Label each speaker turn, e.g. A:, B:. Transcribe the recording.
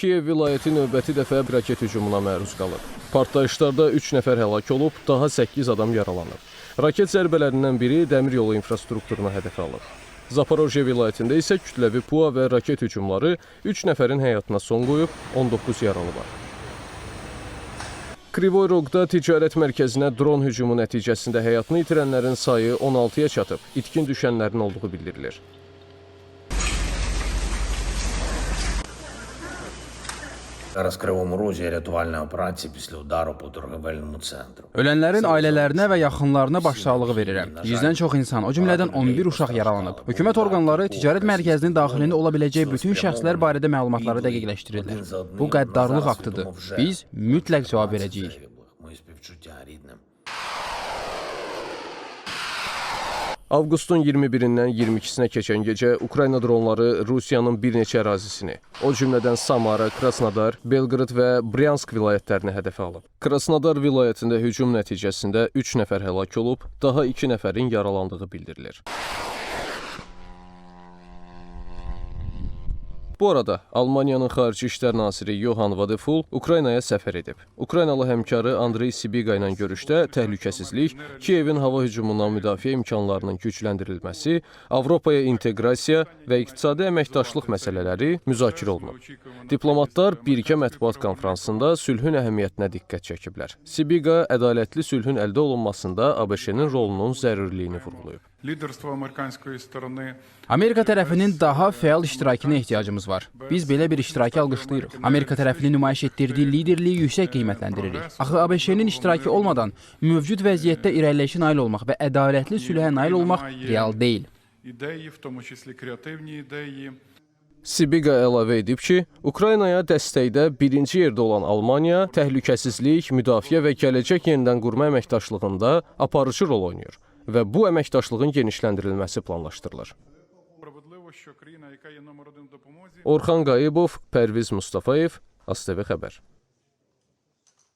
A: Kiyev vilayəti növbəti dəfə raket hücumuna məruz qalıb. Partlayışlarda 3 nəfər həlak olub, daha 8 adam yaralanıb. Raket zərbələrindən biri dəmir yolu infrastrukturuna hədəf alıb. Zaporojye vilayətində isə kütləvi PUA və raket hücumları 3 nəfərin həyatına son qoyub, 19 yaralı var. Krivoy Rogda ticarət mərkəzinə dron hücumu nəticəsində həyatını itirənlərin sayı 16-ya çatıb, itkin düşənlərin olduğu bildirilir.
B: Зараз в Кривому Розі рятувальна операція після удару по торговельному центру.
C: Ölənlərin ailələrinə və yaxınlarına başsağlığı verirəm. 100-dən çox insan, o cümlədən 11 uşaq yaralanıb. Hökumət orqanları ticarət mərkəzinin daxilində ola biləcək bütün şəxslər barədə məlumatları dəqiqləşdirirlər. Bu qəddarlıq aktıdır. Biz mütləq cavab verəcəyik.
A: Avqustun 21-dən 22-sinə keçən gecə Ukrayna dronları Rusiyanın bir neçə ərazisini, o cümlədən Samara, Krasnodar, Belqrad və Bryansk vilayətlərini hədəfə alıb. Krasnodar vilayətində hücum nəticəsində 3 nəfər həlak olub, daha 2 nəfərin yaralandığı bildirilir. Bu arada Almaniyanın Xarici İşlər naziri Johann Vadeful Ukraynaya səfər edib. Ukraynalı həmkarı Andrey Sibiqa ilə görüşdə təhlükəsizlik, Kiyevin hava hücumundan müdafiə imkanlarının gücləndirilməsi, Avropaya inteqrasiya və iqtisadi əməkdaşlıq məsələləri müzakirə olunub. Diplomatlar birgə mətbuat konfransında sülhün əhəmiyyətinə diqqət çəkiblər. Sibiqa ədalətli sülhün əldə olunmasında ABŞ-nin rolunun zəruriliyini vurğulayıb.
C: Amerika tərəfinin daha fəal iştirakına ehtiyacımız var. Biz belə bir iştirakı alqışlayırıq. Amerika tərəfinin nümayiş etdirdiyi liderliyi yüksək qiymətləndiririk. Axı ABŞ-nin iştirakı olmadan mövcud vəziyyətdə irəliləyişə nail olmaq və ədalətli sülhə nail olmaq real deyil.
A: Sibiqa əlavə edib ki, Ukraynaya dəstəkdə birinci yerdə olan Almaniya təhlükəsizlik, müdafiə və gələcək yenidən qurma əməkdaşlığında aparıcı rol oynayır və bu əməkdaşlığın genişləndirilməsi planlaşdırılır. Orxan Qayıbov, Pərviz Mustafayev, ASTV Xəbər.